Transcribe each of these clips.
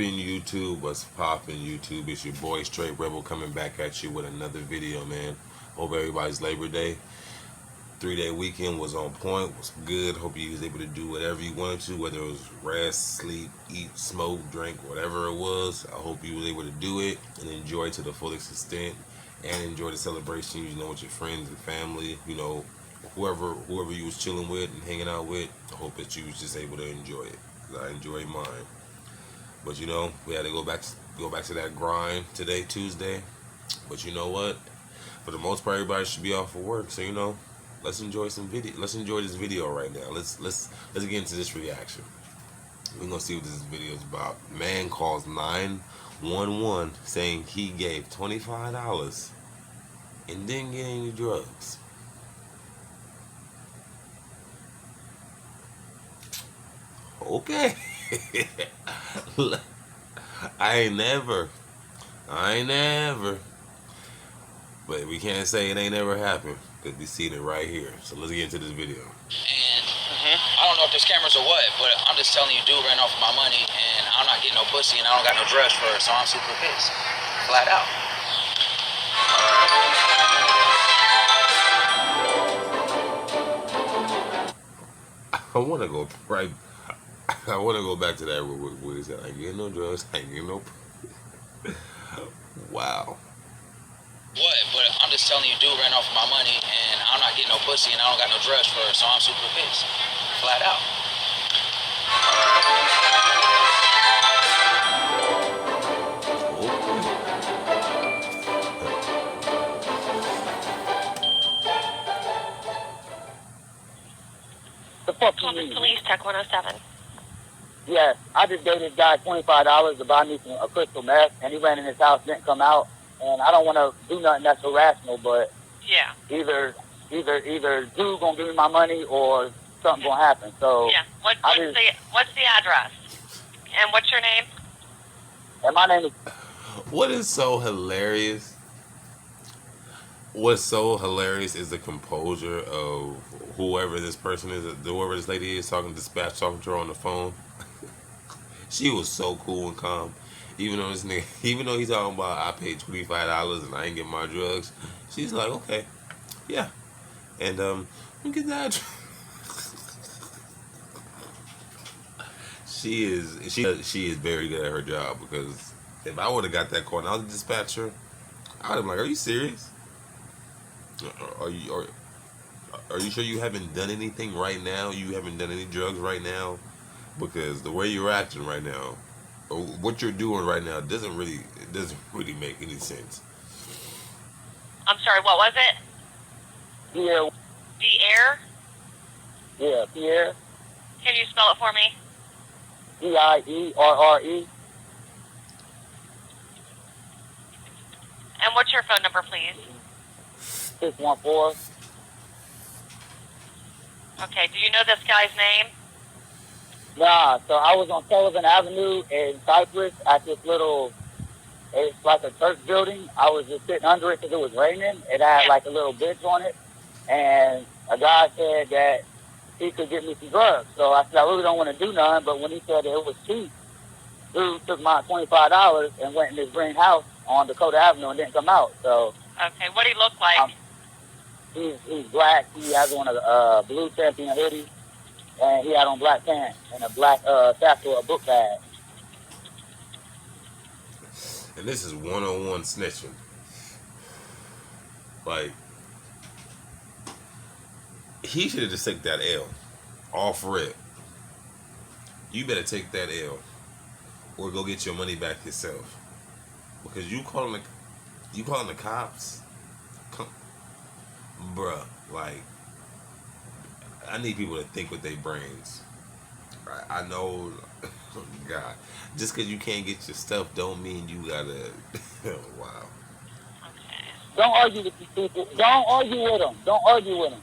YouTube? What's poppin' YouTube? It's your boy Straight Rebel coming back at you with another video, man. Hope everybody's Labor Day 3-day weekend was on point, was good. Hope you was able to do whatever you wanted to, whether it was rest, sleep, eat, smoke, drink, whatever it was. I hope you was able to do it and enjoy it to the fullest extent and enjoy the celebration, with your friends and family, whoever you was chilling with and hanging out with. I hope that you was just able to enjoy it. 'Cause I enjoyed mine. But we had to go back to that grind today, Tuesday. But you know what? For the most part, everybody should be off for work. So let's enjoy some video. Let's enjoy this video right now. Let's get into this reaction. We're gonna see what this video is about. Man calls 911 saying he gave $25 and didn't get any drugs. Okay. I ain't never. But we can't say it ain't never happened because we seen it right here. So let's get into this video. And I don't know if there's cameras or what, but I'm just telling you, dude ran off with my money, and I'm not getting no pussy, and I don't got no drugs for her, so I'm super pissed, flat out. I want to go right. I want to go back to that where he said, "I ain't getting no drugs, I ain't getting no." Wow. What? But I'm just telling you, dude ran off with my money, and I'm not getting no pussy, and I don't got no drugs for her, so I'm super pissed, flat out. The fuck you Columbus mean? Police, Tech 107. Yes, I just gave this guy $25 to buy me a crystal meth, and he ran in his house, didn't come out, and I don't want to do nothing that's irrational, but Yeah. either dude gonna give me my money or something gonna happen. So Yeah. What's the address? And what's your name? and my name is What is so hilarious? What's so hilarious is the composure of whoever this person is, whoever this lady is talking to her on the phone. She was so cool and calm. Even though he's talking about I paid $25 and I ain't get my drugs, she's like, okay, yeah, and let me get that. She is very good at her job, because if I would have got that call and I was a dispatcher, I would have been like, are you serious? Are you sure you haven't done anything right now? You haven't done any drugs right now? Because the way you're acting right now, or what you're doing right now, doesn't really make any sense. I'm sorry, what was it? Pierre. Pierre? Yeah, Pierre. Can you spell it for me? Pierre. And what's your phone number, please? 614. Okay, do you know this guy's name? Nah, so I was on Sullivan Avenue in Cypress at this it's like a church building. I was just sitting under it because it was raining. It had like a little bench on it. And a guy said that he could get me some drugs. So I said, I really don't want to do none. But when he said that it was cheap, dude took my $25 and went in his green house on Dakota Avenue and didn't come out. So Okay, what do he look like? he's black. He has on a blue champion hoodie. And he had on black pants and a black satchel, a book bag. And this is one-on-one snitching. Like, he should have just taken that L. Off rip. You better take that L, or go get your money back yourself. Because you calling the cops, bruh. Like, I need people to think with their brains. I know, God, just because you can't get your stuff don't mean you gotta. Wow. Okay. Don't argue with these people. Don't argue with them. Don't argue with them.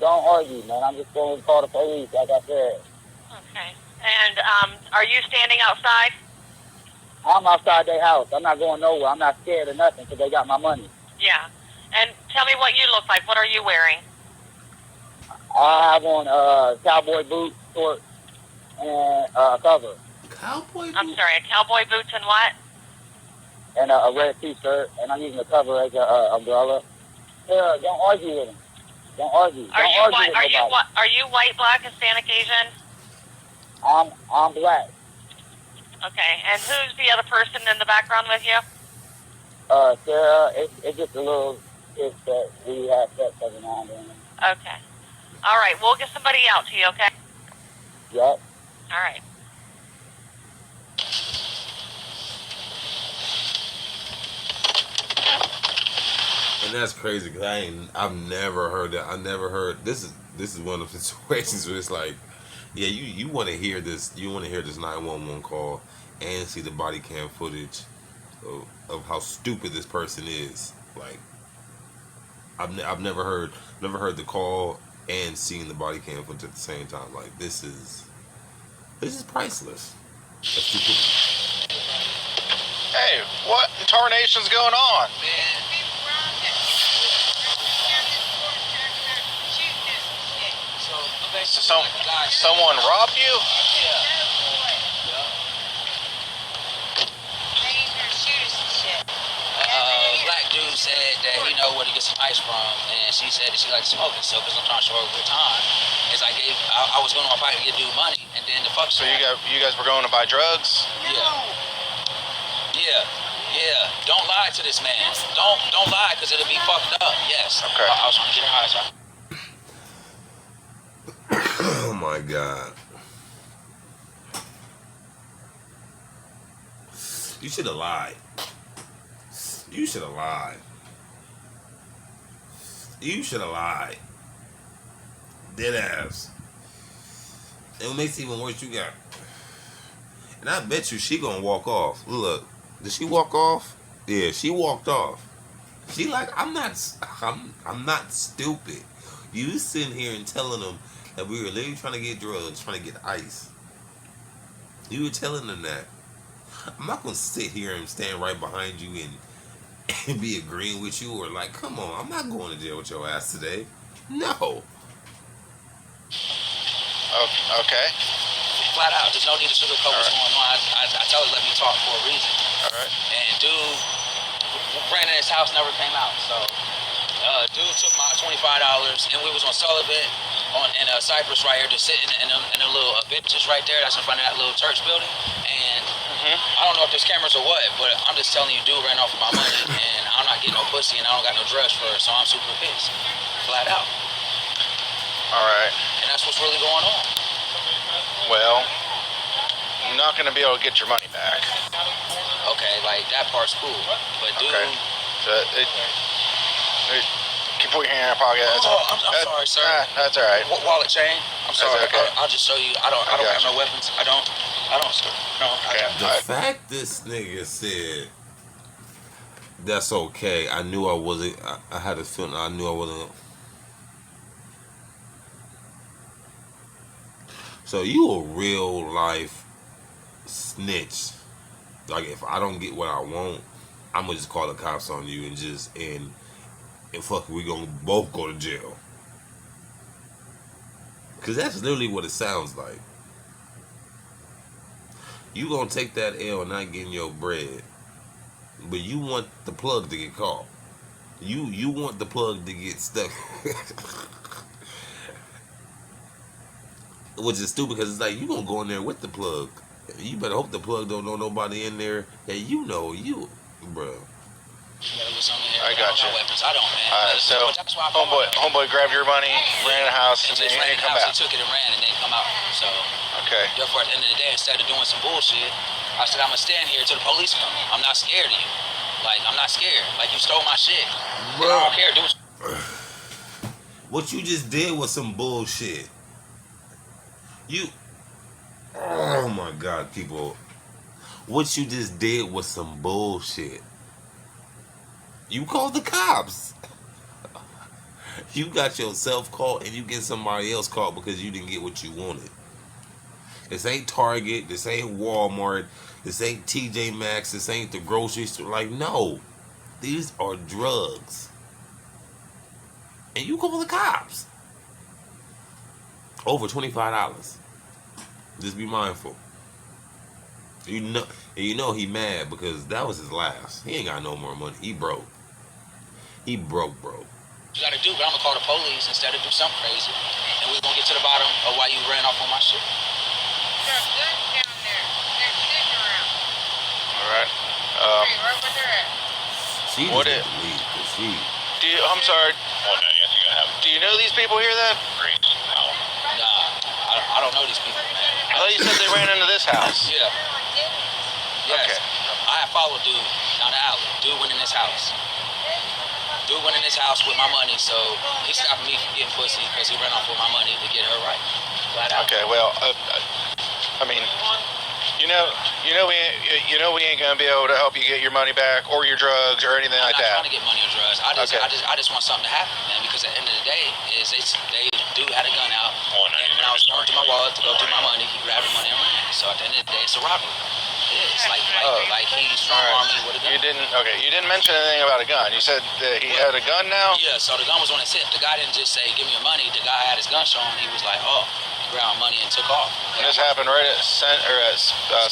Don't argue, man. I'm just going to call the police, like I said. Okay. And are you standing outside? I'm outside their house. I'm not going nowhere. I'm not scared of nothing because they got my money. Yeah. And tell me what you look like. What are you wearing? I have on cowboy boots, shorts, and a cover Cowboy I'm boot? sorry, a cowboy boots and what? and a red T-shirt, and I'm using the cover as a umbrella. Yeah, don't argue with him. Don't argue. Are Don't you argue white? with nobody. Are you white, black, Hispanic, Asian? I'm black. Okay. And who's the other person in the background with you? Sarah, it's just a little shit that we have sex every now and then. Okay. All right. We'll get somebody out to you. Okay. Yup. All right. And that's crazy because I've never heard that. I never heard this is one of the situations where it's like, yeah, you want to hear this. You want to hear this 911 call and see the body cam footage of how stupid this person is. Like, I've never heard the call and seen the body cam footage at the same time. Like, this is priceless. That's stupid. Hey, what in tarnation's going on? So someone robbed you? Black dude said that he know where to get some ice from, and she said that she likes smoking. So, because I'm trying to show her a good time, is I was going to my pocket to get dude money, and then the fuck. So you guys were going to buy drugs? Yeah. Don't lie to this man. Don't lie, because it'll be fucked up. Yes. Okay. I was trying to get her eyes right. Oh my God. You should have lied. You should have lied. You should have lied. Dead ass. And what makes it even worse, you got. And I bet you she gonna walk off. Look, did she walk off? Yeah, she walked off. She like, I'm not stupid. You sitting here and telling them that we were literally trying to get drugs, trying to get ice. You were telling them that. I'm not gonna sit here and stand right behind you and be agreeing with you or like, come on, I'm not going to jail with your ass today. No. Okay. Flat out, there's no need to sugarcoat what's going on. I tell her let me talk for a reason. All right. And dude, Brandon, his house never came out. So, dude took my $25, and we was on Sullivan in Cypress right here, just sitting in a little benches right there. That's in front of that little church building. And I don't know if there's cameras or what, but I'm just telling you, dude ran off with my money, and I'm not getting no pussy, and I don't got no drugs for her, so I'm super pissed, flat out. All right. And that's what's really going on. Well, you're not going to be able to get your money back. Okay, like that part's cool, but dude. Okay. So keep putting your hand in your pocket. I'm sorry, sir. That's all right. Wallet chain. I'm sorry. Okay. I'll just show you. I don't have no weapons. I don't. Sir. No. The fact this nigga said that's okay. I knew I wasn't. I had a feeling. I knew I wasn't. So you a real life snitch. Like if I don't get what I want, I'm gonna just call the cops on you and fuck it, we gonna both go to jail. Cause that's literally what it sounds like. You gonna take that L and not getting your bread, but you want the plug to get caught. You want the plug to get stuck. Which is stupid because it's like you gonna go in there with the plug. You better hope the plug don't know nobody in there that you know you, bro. I got you. Weapons. I don't, man. So homeboy grabbed your money, ran in the house, and then come back. He took it and ran and then come out. So okay. Therefore, at the end of the day, instead of doing some bullshit, I said I'm gonna stand here till the police come. I'm not scared of you. Like I'm not scared. Like you stole my shit. Bro. I don't care, dude. What you just did was some bullshit. Oh my God, people. What you just did was some bullshit. You called the cops. You got yourself caught and you get somebody else caught because you didn't get what you wanted. This ain't Target. This ain't Walmart. This ain't TJ Maxx. This ain't the grocery store. Like, no. These are drugs. And you call the cops. Over $25. Just be mindful. You know, and you know he mad because that was his last. He ain't got no more money. He broke. He broke. You gotta do, but I'm gonna call the police instead of do something crazy, and we're gonna get to the bottom of why you ran off on my shit. There's guns down there. They're sitting around. All right. Hey, right where they're at. She just What need it- to leave. 'Cause she. I'm sorry. Do you know these people here then? Nah, I don't know these people, man. I thought you said they ran into this house. Yeah, yes. Okay. I followed dude down the alley. Dude went in this house. Dude went in this house with my money, so he stopped me from getting pussy because he ran off with my money to get her right. Flat out. Okay. Well, I mean, we ain't gonna be able to help you get your money back or your drugs or anything I'm like not that. trying to get money or drugs. I just want something to happen, man. Because at the end of the day, dude had a gun out, and when I was going through my wallet to go through my money, he grabbed the money and ran. So at the end of the day, it's a robbery. It is like he strong armed me with a gun. You didn't mention anything about a gun. You said that he had a gun now. Yeah, so the gun was on his hip. The guy didn't just say, "Give me your money." The guy had his gun shown. He was like, "Oh," he grabbed my money and took off. And this happened right at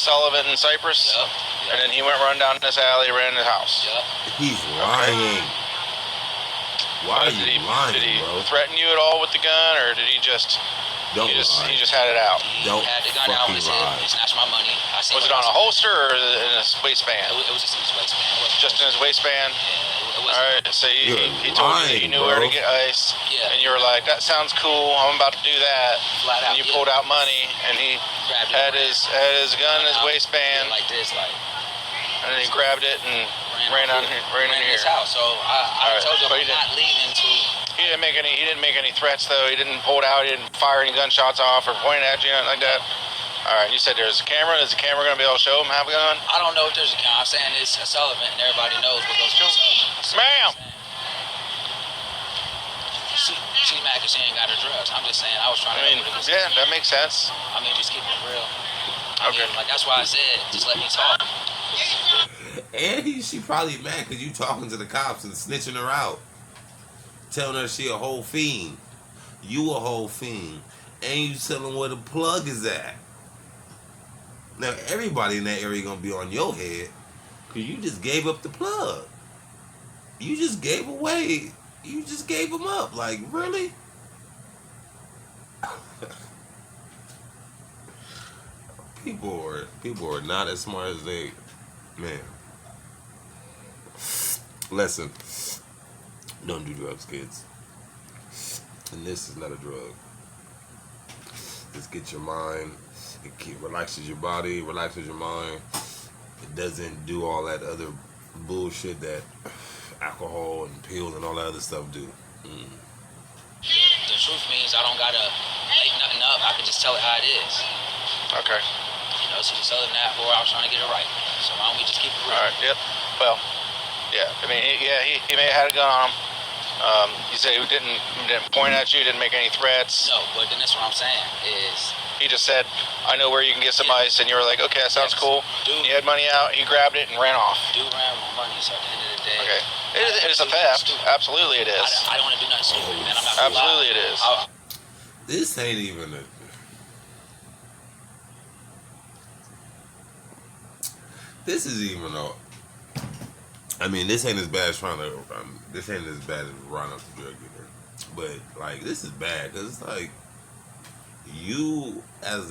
Sullivan and Cypress. Yup. And then he went run down this alley, ran in the house. Yup. He's lying. Why are Did you lying, did he bro? threaten you at all with the gun, or did he just Don't he lie. just had it out? He Don't had the gun out on his fucking hip. lie. He snatched my money. I seen Was it what on I a holster or in his waistband? It was just in his waistband. It wasn't Just in his waistband. Yeah, it All was. right. So he You're told you that he lying, knew where to bro. get ice, Yeah. and you were like, "That sounds cool. I'm about to do that." Flat out. And you pulled out money, and he Grabbed had it. his gun in his Yeah, waistband, like this, like and then he grabbed it and ran in in here. his house. So I Alright, told you but he I'm not leaving to. He didn't make any threats though. He didn't pull it out. He didn't fire any gunshots off or point at you, nothing like that. All right. You said there's a camera. Is the camera gonna be able to show him have a gun? I don't know if there's a count. I'm saying it's a Sullivan, and everybody knows what goes on Sullivan. Ma'am. She's mad because she ain't got her drugs. I'm just saying I was trying to I mean, help her to yeah, that makes sense. I mean, just keep it real. I Okay. mean, like that's why I said just let me talk. And she probably mad because you talking to the cops and snitching her out. Telling her she a whole fiend. You a whole fiend. And you telling where the plug is at. Now, everybody in that area gonna be on your head because you just gave up the plug. You just gave away. You just gave him up. Like, really? People are not as smart as they, man. Lesson: don't do drugs, kids. And this is not a drug. Just get your mind. It relaxes your body, relaxes your mind. It doesn't do all that other bullshit that alcohol and pills and all that other stuff do. The truth means I don't gotta make nothing up. I can just tell it how it is. Okay. You know, she was selling that for. I was trying to get it right. So why don't we just keep it real? All right. Yep. Well. Yeah. I mean, he may have had a gun on him. You say he didn't point at you, didn't make any threats. No, but then that's what I'm saying is. He just said, "I know where you can get some Yeah. ice," and you were like, "Okay, that sounds Yes. cool." Dude. He had money out. He grabbed it and ran off. Dude ran with my money, so at the end of the day. Okay. It is a theft. Absolutely, it is. I don't want to do nothing stupid, man. I'm not gonna Absolutely, lie. it is. This ain't even a. This is even a. I mean, this ain't as bad as trying to. This ain't as bad as running up the drug dealer, but like this is bad because it's like you as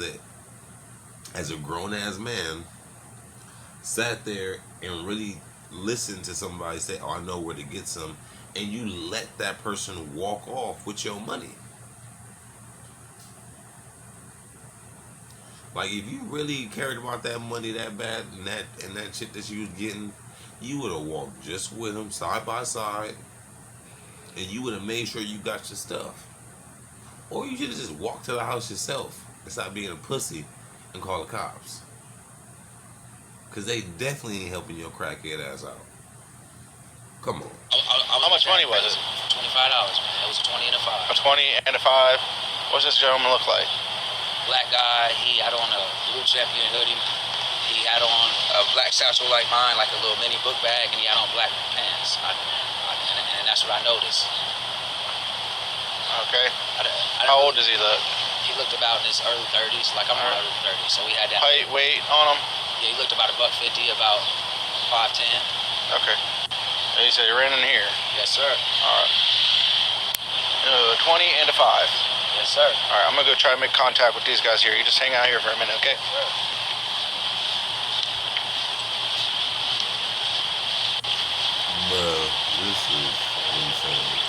a grown ass man sat there and really listened to somebody say, "Oh, I know where to get some," and you let that person walk off with your money. Like if you really cared about that money that bad and that shit that you was getting, you would have walked just with him side by side, and you would have made sure you got your stuff. Or you should have just walked to the house yourself and stop being a pussy and call the cops. Cause they definitely ain't helping your crackhead ass out. Come on. How much money was it? $25, man. It was 20 and a A 5. 20 and a 5. What's this gentleman look like? Black guy, he had on a blue champion hoodie. He had on a black satchel like mine, like a little mini book bag, and he had on black pants. And that's what I noticed. Okay. I How old does he look? He looked about in his early 30s, like I'm in my early 30s, so we had that. Height, weight on him? Yeah, he looked about $150, about 5'10". Okay. And you said he ran in here? Yes, sir. All right. 20 and a 5. Yes, sir. All right, I'm going to go try to make contact with these guys here. You just hang out here for a minute, okay? Sure. Bro, this is insane.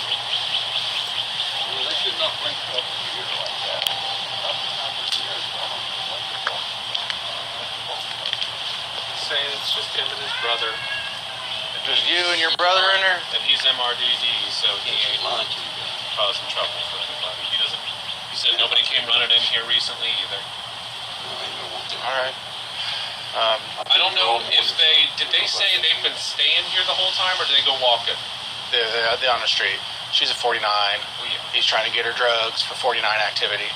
They should not bring stuff here like that. Say it's just him and his brother, Just you and your brother in there? and he's MRDD, so he ain't causing trouble for anybody. He doesn't. He said nobody came running in here recently either. All right. I don't know if did they say they've been staying here the whole time, or did they go walking? They're on the street. She's a 49. He's trying to get her drugs for 49 activity.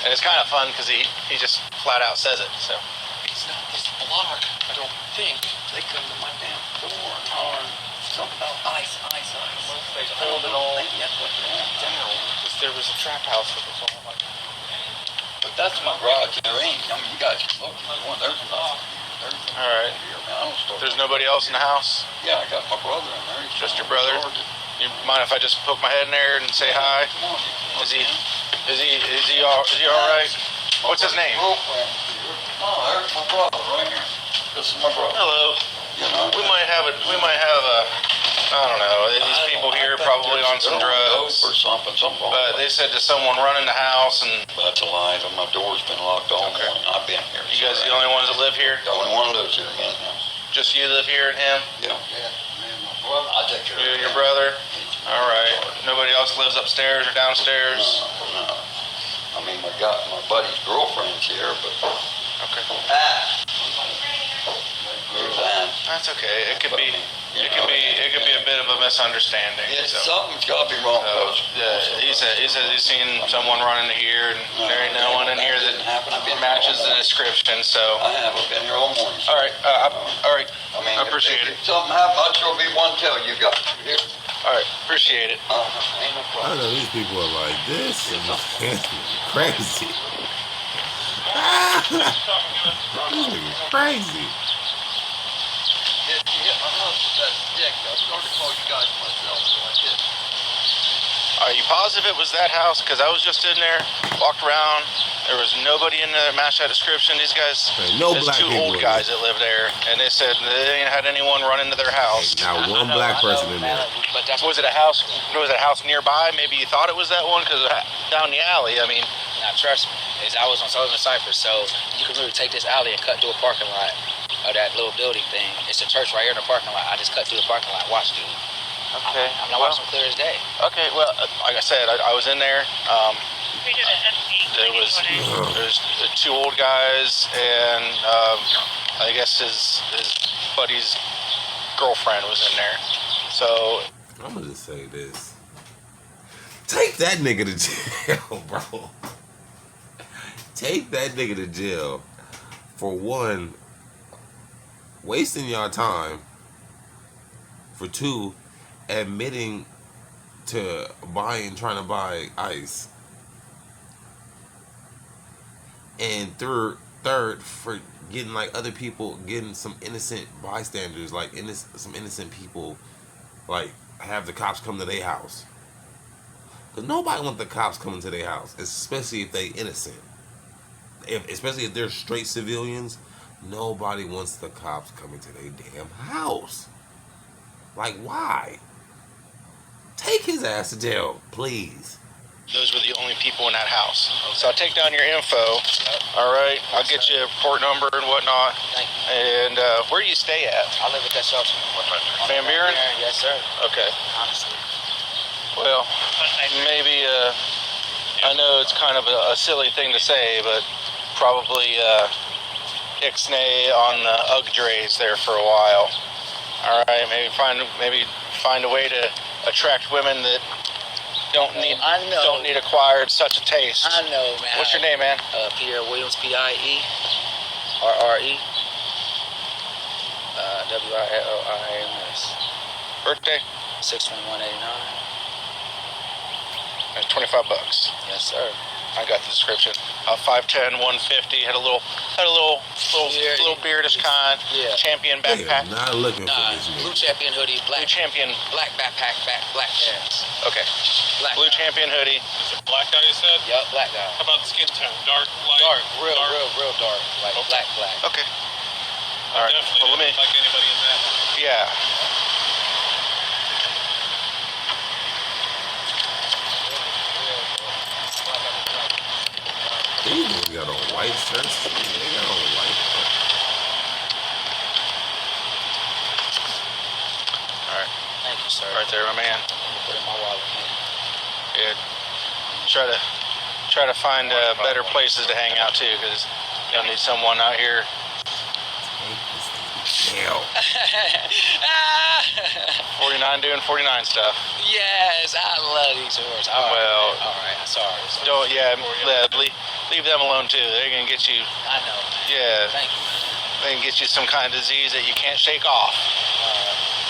And it's kind of fun because he just flat out says it. So It's not this block, I don't think. They come to my damn door and holler something about ice. They pulled it all That's what they want down. because there was a trap house that was all like. But that's my garage. There ain't. I mean, you guys can look. There's nothing. all right. I don't start. There's nobody else in the house? Yeah, I got my brother in there. He's Just your trying to brother? guard it. You mind if I just poke my head in there and say hi? Come on, you Is he can. is he all right? What's his name? Girlfriend's here. Oh, there's my brother right here. This is my brother. Hello. You know, We might have I don't know. These people here probably on some drugs. Or something wrong. But they said that someone run in the house, and That's a lie. My door's been locked all Okay. morning. I've been here. you guys are the only ones that live here? The only one lives here, man. Just you live here and him? Yeah. I take care You of and your him. brother? All right. Nobody else lives upstairs or downstairs? No. I mean, my buddy's girlfriend's here, but Okay. there's that. That's okay. It could be a bit of a misunderstanding. It's so. something's got to be wrong. He said he's seen someone run into here, and there ain't no one in here that matches the description. So, I have. I've been here all morning. all right, all right, I mean, I appreciate if it. something happens, I'll sure be one to tell you guys. Here. All right, appreciate it. Ain't no I problem. know these people are like, this is crazy. This nigga's crazy. Yeah, you hit my house with that stick. I started to call you guys myself, so I did. Are you positive it was that house? Because I was just in there, walked around. There was nobody in there that matched that description. These guys, Hey, no there's black two people old in guys there. that live there, and they said they ain't had anyone run into their house. Not one I know, black person in man, there. But that's Was it a house? Was it a house nearby? Maybe you thought it was that one because down the alley. I mean, Now, trust me, is I was on Sullivan Cypress, so you can literally take this alley and cut through a parking lot of that little building thing. It's a church right here in the parking lot. I just cut through the parking lot. Watch, dude. okay. I mean, I watched them clear as day. Okay. Well, like I said, I was in there. We did an SD. There's two old guys, and I guess his buddy's girlfriend was in there. So I'm gonna just say this. Take that nigga to jail, bro. Take that nigga to jail for one, wasting your time. For two, admitting to trying to buy ice. And third, for getting like other people, getting some innocent bystanders, like some innocent people, like have the cops come to their house. Cause nobody wants the cops coming to their house, especially if they innocent. Especially if they're straight civilians, nobody wants the cops coming to their damn house. Like, why? Take his ass to jail, please. those were the only people in that house. So I'll take down your info. All right. I'll get you a port number and whatnot. Thank you. And where do you stay at? I live at that shelter. Van Buren? Yes, sir. Okay. Honestly. Well, maybe, I know it's kind of a silly thing to say, but probably ixnay on the UGG drays there for a while. All right, maybe find a way to attract women that don't need acquired such a taste. I know, man. What's your name, man? Pierre Williams, P-I-E, R-R-E, W-I-L-I-A-M-S. Birthday? 6/21/89. That's $25. Yes, sir. I got the description. 5'10", 150. Had a little beardish kind. Yeah. Champion They backpack. are not looking for Nah, this blue nigga. champion hoodie, Blue champion. black backpack, black pants. Okay. Black Blue guy. champion hoodie. Is it black guy you said? Yup, black guy. How about the skin tone? Dark, light? Dark, real dark. Like Okay. black. Okay. All right. Definitely Well, let me. don't like anybody in that. Yeah. These niggas got on white shirts. They got on white. All right. Thank you, sir. Right there, my man. Put in my wallet, man. Yeah. Try to find better places to hang out too, because you'll need someone out here. Hell. 49 doing 49 stuff. Yes, I love these horses. All right, Well, man. All right. Sorry. Don't leave them alone too. They're gonna get you. I know, man. Yeah. Thank you, man. They can get you some kind of disease that you can't shake off.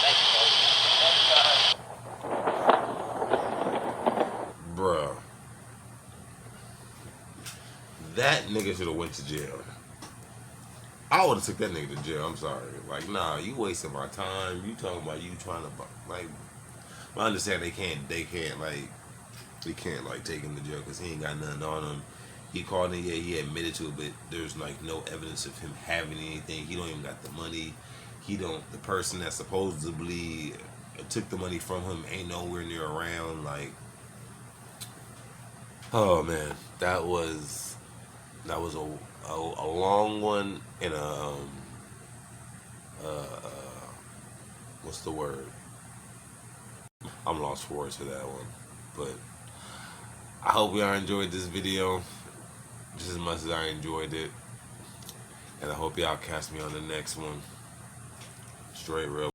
Thank you, folks. Bruh. That nigga should have went to jail. I would have took that nigga to jail. I'm sorry. Like, nah, you wasting my time. You talking about you trying to, like, I understand they can't take him to jail because he ain't got nothing on him. He called in, yeah, he admitted to it, but there's like no evidence of him having anything. He don't even got the money. The person that supposedly took the money from him ain't nowhere near around. Like, oh man, that was a long one and what's the word? I'm lost for words for that one, but I hope y'all enjoyed this video just as much as I enjoyed it, and I hope y'all catch me on the next one. Straight real.